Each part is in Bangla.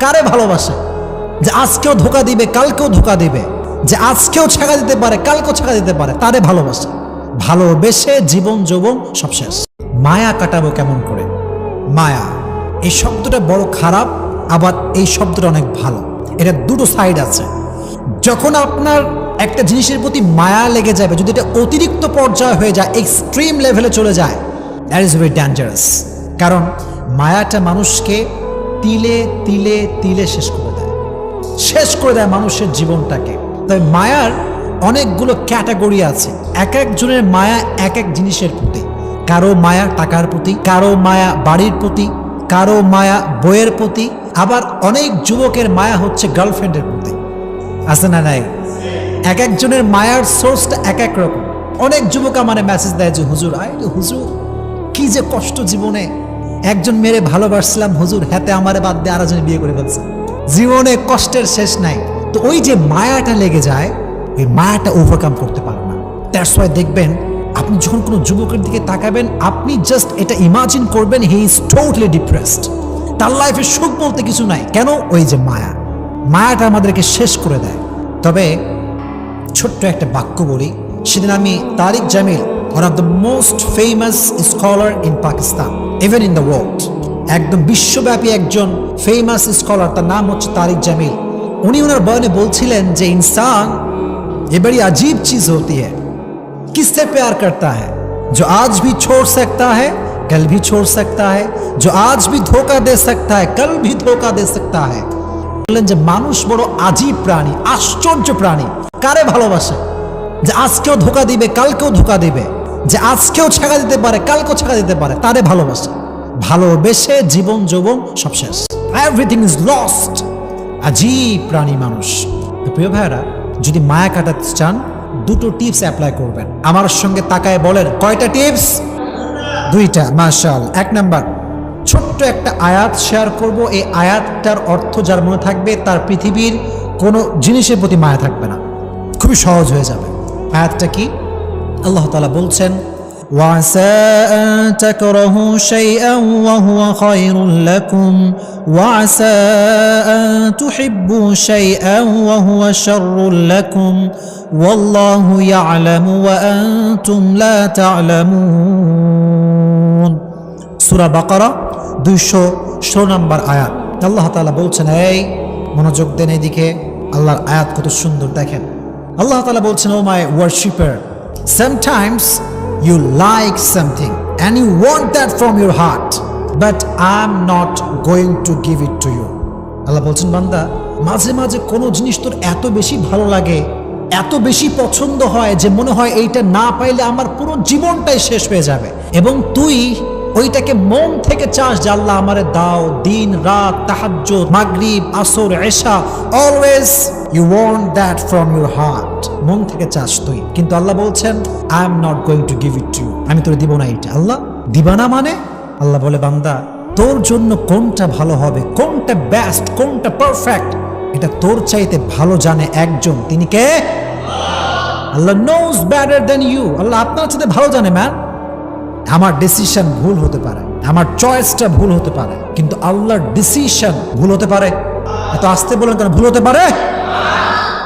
কারে ভালোবাসে? যে আজকেও ধোকা দিবে, কালকেও ধোকা দিবে, যে আজকেও ছেঁকা দিতে পারে, কালকেও ছেঁকা দিতে পারে, তারে ভালোবাসে। ভালোবেসে জীবন যৌবন সব শেষ। মায়া কাটাবো কেমন করে? মায়া এই শব্দটা বড় খারাপ, আবার এই শব্দটা অনেক ভালো। এটা দুটো সাইড আছে। যখন আপনার একটা জিনিসের প্রতি মায়া লেগে যাবে, যদি এটা অতিরিক্ত পর্যায়ে হয়ে যায়, এক্সট্রিম লেভেলে চলে যায়, দ্যাট ইজ ভেরি ডেঞ্জারাস। কারণ মায়াটা মানুষকে তিলে তিলে তিলে শেষ করে দেয়, শেষ করে দেয় মানুষের জীবনটাকে। তবে মায়ার অনেকগুলো ক্যাটাগরি আছে। এক একজনের মায়া এক এক জিনিসের প্রতি। কারো মায়া টাকার প্রতি, কারো মায়া বাড়ির প্রতি, কারো মায়া বইয়ের প্রতি, আবার অনেক যুবকের মায়া হচ্ছে গার্লফ্রেন্ডের প্রতি। আছে না নাই? এক একজনের মায়ার সোর্সটা এক এক রকম। অনেক যুবক আমার মেসেজ দেয় যে হুজুর, হুজুর কি যে কষ্ট জীবনে, একজন মেয়েরে ভালোবাসছিলাম হুজুর, হাতে আমারে বাদ দিয়ে আরেকজন বিয়ে করে ফেলছে, জীবনে কষ্টের শেষ নাই। তো ওই যে মায়াটা লেগে যায়, ওই মায়াটা ওভারকাম করতে পারে না। দ্যাটস ওয়াই দেখবেন আপনি যখন কোনো যুবকের দিকে তাকাবেন, আপনি জাস্ট এটা ইমাজিন করবেন হি ইজ টোটালি ডিপ্রেসড, তার লাইফে সুখ বলতে কিছু নাই। কেন? ওই যে মায়া, মায়াটা আমাদেরকে শেষ করে দেয়। তবে ছোট্ট একটা বাক্য বলি। সেদিন আমি Tariq Jameel, one of the most famous scholar in Pakistan, even in the world, একদম বিশ্বব্যাপী একজন ফেমাস স্কলার, তার নাম হচ্ছে তারিক জামিল। উনি ওনার বয়ানে বলছিলেন যে इंसान ये बड़ी अजीब चीज होती है, किससे प्यार करता है, जो आज भी छोड़ सकता है कल भी छोड़ सकता है, जो आज भी धोखा दे सकता है कल भी धोखा दे सकता है। বললেন যে মানুষ বড় আজীব প্রাণী, আশ্চর্য প্রাণী। কারে ভালোবাসে? যে আজকেও ধোকা দিবে, কালকেও ধোকা দিবে, যে আজকেও ছেঁকা দিতে পারে, কালকেও ছেঁকা দিতে পারে, তারে ভালোবাসে। ভালোবেসে জীবন যৌবন সব শেষ, এভরিথিং ইজ লস্ট। আজীব প্রাণী মানুষ। তো প্রিয় ভাইরা, যদি মায়া কাটাতে চান, দুটো টিপস অ্যাপ্লাই করবেন। আমার সঙ্গে তাকায় বলেন, কয়টা টিপস? দুইটা। মাশাআল্লাহ। এক নাম্বার, ছোট্ট একটা আয়াত শেয়ার করব। এই আয়াতটার অর্থ যার মনে থাকবে, তার পৃথিবীর কোনো জিনিসের প্রতি মায়া থাকবে না, খুবই সহজ হয়ে যাবে। আয়াতটা কি? আল্লাহ তাআলা বলছেন, وعسى أن تكرهوا شيئا وهو خير لكم وعسى أن تحبوا شيئا وهو شر لكم والله يعلم وأنتم لا تعلمون। সূরা বাকারা 216 নম্বর আয়াত। আল্লাহ তাআলা বলছেন, এই মনোযোগ দেন এদিকে। আল্লাহর আয়াত কত সুন্দর দেখেন। আল্লাহ তাআলা বলছেন, ও মাই worshipper, sometimes you like something and you want that from your heart, but I'm not going to give it to you। আল্লাহ বলছেন, বান্দা, মাঝে মাঝে কোনো জিনিস তোর এত বেশি ভালো লাগে, এত বেশি পছন্দ হয় যে মনে হয় এইটা না পাইলে আমার পুরো জীবনটাই শেষ হয়ে যাবে, এবং তুই ওইটাকে মন থেকে চাস যে আল্লাহ আমারে দাও। দিন রাত, তাহাজ্জুদ, মাগরিব, আসর, এশা, always you want that from your heart, মন থেকে চাস তুই। কিন্তু আল্লাহ বলছেন, I am not going to give it to you, আমি তোর দিব না এটা। আল্লাহ দিবা না মানে? আল্লাহ বলে, বান্দা, তোর জন্য কোনটা ভালো হবে, কোনটা বেস্ট, কোনটা পারফেক্ট, এটা তোর চাইতে ভালো জানে একজন। তিনি কে? আল্লাহ নোজ বেটার দেন ইউ। আল্লাহ আপনার চাইতে ভালো জানে। ম্যান, আমার ডিসিশন ভুল হতে পারে, আমার চয়েসটা ভুল হতে পারে, কিন্তু আল্লাহর ডিসিশন ভুল হতে পারে? এত আসতে বলেন কেন? ভুল হতে পারে?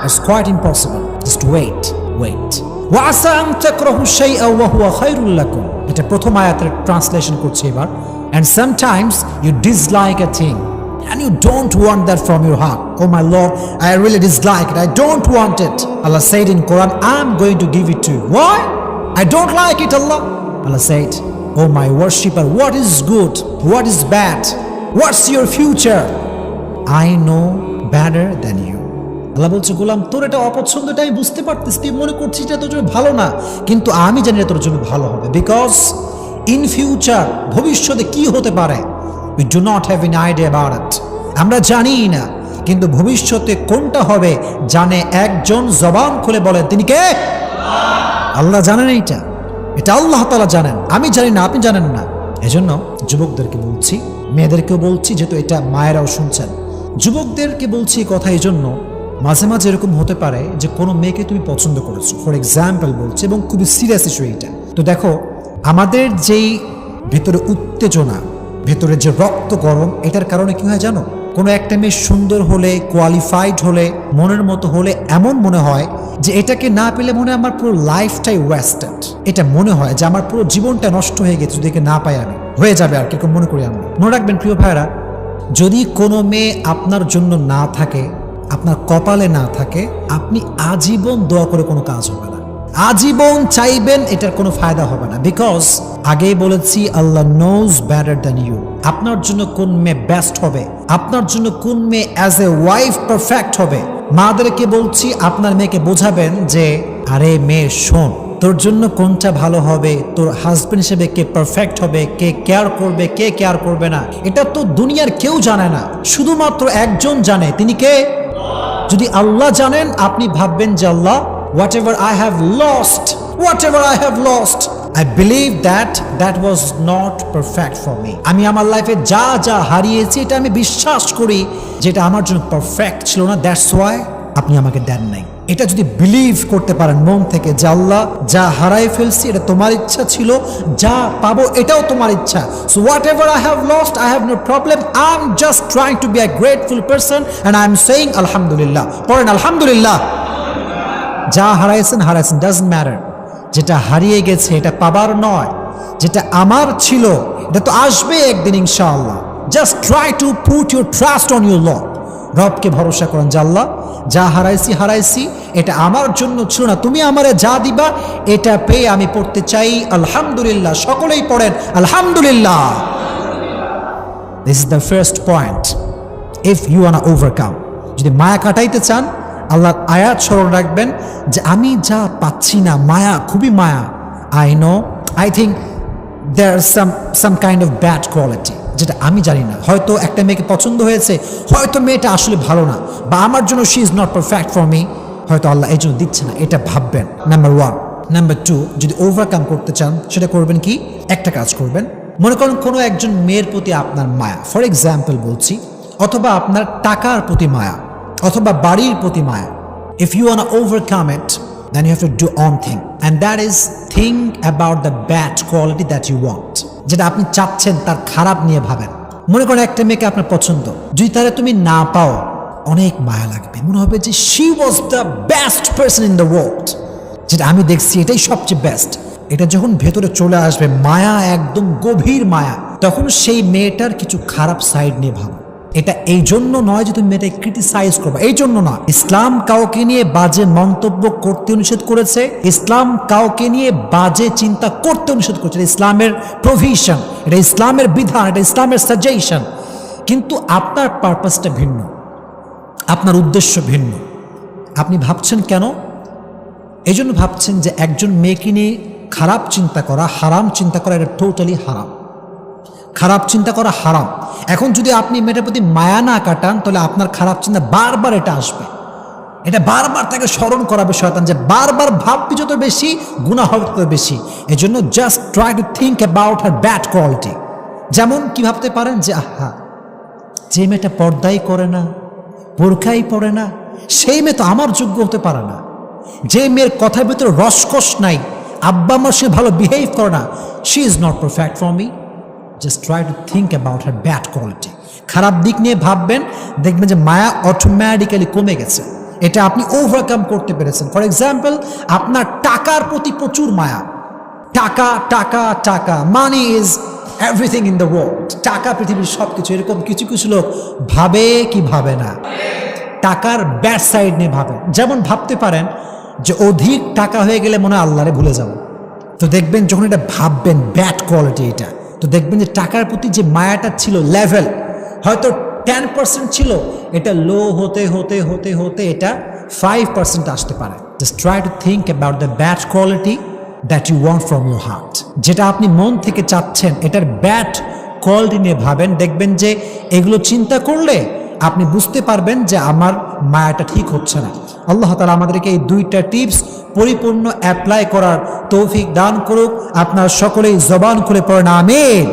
It's quite impossible. Just wait. وَعَسَىٰ أَن تَكْرَهُوا شَيْئًا وَهُوَ خَيْرٌ لَكُمْ। এটা প্রথম আয়াতের ট্রান্সলেশন করছি এবার। And sometimes you dislike a thing and you don't want that from your heart. Oh my Lord, I really dislike it, I don't want it. Allah said in Quran, I'm going to give it to you. Why? I don't like it, Allah. Allah said, oh my worshipper, what is good, what is bad, what's your future? I know better than you. আল্লাহ বলছে, গোলাম, তোর এটা অপছন্দ, এটা আমি বুঝতে পারতেছি, তুই মনে করছিস এটা তোর জন্য ভালো না, কিন্তু আমি জানি এটা তোর জন্য ভালো হবে। বিকজ ইন ফিউচার, ভবিষ্যতে কি হতে পারে, we do not have an idea about it, আমরা জানি না, কিন্তু ভবিষ্যতে কোনটা হবে জানে একজন। জবান খুলে বলেন, তিনি কে? আল্লাহ জানেন। এটা আল্লাহ তাআলা জানেন, আমি জানি না, আপনি জানেন না। এজন্য যুবকদেরকে বলছি, মেয়েদেরকেও বলছি, যেহেতু এটা মায়েরাও শুনছেন, যুবকদেরকে বলছি কথা এই জন্য, মাঝে মাঝে এরকম হতে পারে যে কোনো মেয়েকে তুমি পছন্দ করেছো, ফর এক্সাম্পল বলছি, এবং খুবই সিরিয়াস ইস্যু এইটা। তো দেখো, আমাদের যেই ভেতরে উত্তেজনা, ভেতরে যে রক্ত গরম, এটার কারণে কি হয় জানো? কোনো একটা মেয়ে সুন্দর হলে, কোয়ালিফাইড হলে, মনের মতো হলে এমন মনে হয় যে এটাকে না পেলে মনে হয় আমার পুরো লাইফটাই ওয়েস্টেড। এটা মনে হয় যে আমার পুরো জীবনটা নষ্ট হয়ে গেছে যদি একে না পাই, আমি হয়ে যাবে আর কিরকম মনে করি আমরা। মনে রাখবেন প্রিয় ভাইরা, যদি কোনো মেয়ে আপনার জন্য না থাকে, আপনার কপালে না থাকে, আপনি আজীবন দোয়া করে কোনো কাজ হবে না, আজীবন চাইবেন, এটার কোনো ফায়দা হবে না। বিকজ আগেই বলেছি, আল্লাহ নোজ বেটার দ্যান ইউ। আপনার জন্য কোন মেয়ে বেস্ট হবে, আপনার জন্য কোন মেয়ে অ্যাজ এ ওয়াইফ পারফেক্ট হবে, মাদেরকে বলছি আপনার মেয়েকে বোঝাবেন যে আরে মেয়ে শোন, তোর জন্য কোনটা ভালো হবে, তোর হাজবেন্ড হিসেবে কে পারফেক্ট হবে, কে কেয়ার করবে, কে কেয়ার করবে না, এটা তো দুনিয়ার কেউ জানে না, শুধুমাত্র একজন জানে, তিনি কে? যদি আল্লাহ জানেন, আপনি ভাববেন যে আল্লাহ, whatever I have lost, I believe that was not perfect for me. আমি আমার লাইফে যা যা হারিয়েছি, এটা আমি বিশ্বাস করি যেটা আমার জন্য পারফেক্ট ছিল না, দ্যাটস ওয়াই আপনি আমাকে দেন নাই। এটা যদি বিলিভ করতে পারেন মন থেকে যে আল্লাহ, যা হারাই ফেলছি এটা তোমার ইচ্ছা ছিল, যা পাবো এটাও তোমার ইচ্ছা, so whatever I have lost, I have no problem, I'm just trying to be a grateful person and I'm saying alhamdulillah. পড়েন আলহামদুলিল্লাহ। যা হারাইছেন ডাজন্ট ম্যাটার, যেটা হারিয়ে গেছে এটা পাবার নয়, যেটা আমার ছিল এটা তো আসবে একদিন ইনশাআল্লাহ। Just try to put your trust on your Lord. রবকে ভরসা করেন যে আল্লাহ, যা হারাইছি এটা আমার জন্য ছিল না, তুমি আমারে যা দিবা এটা পেয়ে আমি পড়তে চাই আলহামদুলিল্লাহ। সকলেই পড়েন আলহামদুলিল্লাহ। This is the first point. If you want to overcome, যদি মায়া কাটাইতে চান, আল্লাহর আয়াত স্মরণ রাখবেন যে আমি যা পাচ্ছি না, মায়া, খুবই মায়া। I think there some kind of bad quality, যেটা আমি জানি না। হয়তো একটা মেয়েকে পছন্দ হয়েছে, হয়তো মেয়েটা আসলে ভালো না, বা আমার জন্য she is not perfect for me, হয়তো আল্লাহ এই জন্য দিচ্ছে না, এটা ভাববেন। নাম্বার 1। নাম্বার 2, যদি ওভারকাম করতে চান, সেটা করবেন কি? একটা কাজ করবেন, মনে করেন কোনো একজন মেয়ের প্রতি আপনার মায়া, ফর এক্সাম্পল বলছি, অথবা আপনার টাকার প্রতি মায়া, অথবা বাড়ির প্রতি মায়া। If you want to overcome it, then you have to do one thing, and that is think about the bad quality that you want. যেটা আপনি চাচ্ছেন তার খারাপ নিয়ে ভাবেন। মনে করেন একটা মেয়েকে আপনার পছন্দ, যদি তারা তুমি না পাও, অনেক মায়া লাগবে, মনে হবে যে she was the best person in the world, যেটা আমি দেখছি এটাই সবচেয়ে বেস্ট। এটা যখন ভেতরে চলে আসবে, মায়া, একদম গভীর মায়া, তখন সেই মেয়েটার কিছু খারাপ সাইড নিয়ে ভাবো। এটা এই জন্য নয় যে তুমি মেয়েটাকে ক্রিটিসাইজ করবে, এই জন্য না। ইসলাম কাউকে নিয়ে বাজে মন্তব্য করতে নিষেধ করেছে, ইসলাম কাউকে নিয়ে বাজে চিন্তা করতে নিষেধ করেছে। ইসলামের প্রভিশন, এটা ইসলামের বিধান, এটা ইসলামের সাজেশন। কিন্তু আপনার পারপাসটা ভিন্ন, আপনার উদ্দেশ্য ভিন্ন। আপনি ভাবছেন কেন? এই জন্য ভাবছেন যে একজন মেয়েকে নিয়ে খারাপ চিন্তা করা, হারাম চিন্তা করা, এটা টোটালি হারাম। খারাপ চিন্তা করা হারাম। এখন যদি আপনি মেয়েটার প্রতি মায়া না কাটান, তাহলে আপনার খারাপ চিন্তা বারবার এটা আসবে, এটা বারবার তাকে স্মরণ করাবে শয়তান, যে বারবার ভাববি যত বেশি, গুনাহ হবে তত বেশি। এই জন্য just try to think about her bad quality. যেমন কি ভাবতে পারেন যে আহা, যে মেয়েটা পর্দাই করে না, বোরখাই পরে না, সেই মেয়ে তো আমার যোগ্য হতে পারে না। যে মেয়ের কথার ভিতরে রসকস নাই, আব্বা আমার সে ভালো বিহেভ করে না, she is not perfect for me. Just try to think about her bad quality. খারাপ দিক নিয়ে ভাববেন, দেখবেন যে মায়া অটোমেটিক্যালি কমে গেছে। এটা আপনি ওভারকাম করতে পেরেছেন। ফর এক্সাম্পল, আপনার টাকার প্রতি প্রচুর মায়া, টাকা টাকা টাকা, money is everything in the world, টাকা পৃথিবীর সব কিছু। এরকম কিছু কিছু লোক ভাবে কি ভাবে না, টাকার ব্যাড সাইড নিয়ে ভাবে। যেমন ভাবতে পারেন যে অধিক টাকা হয়ে গেলে মনে হয় আল্লাহরে ভুলে যাব। তো দেখবেন যখন এটা ভাববেন ব্যাড কোয়ালিটি এটা, তো দেখবেন যে টাকার প্রতি যে মায়াটা ছিল লেভেল হয়তো 10% ছিল, এটা লো হতে হতে হতে হতে এটা 5% আসতে পারে। Just try to think about the bad quality that you want from your heart. যেটা আপনি মন থেকে চাচ্ছেন, এটার ব্যাড কোয়ালিটি নিয়ে ভাবেন, দেখবেন যে এগুলো চিন্তা করলে আপনি বুঝতে পারবেন যে আমার মায়াটা ঠিক হচ্ছে না। আল্লাহ তাআলা আমাদেরকে এই 2টা টিপস পরিপূর্ণ অ্যাপ্লাই করার তৌফিক দান করুক। আপনার সকলেই জবান খুলে পড়েন আমিন।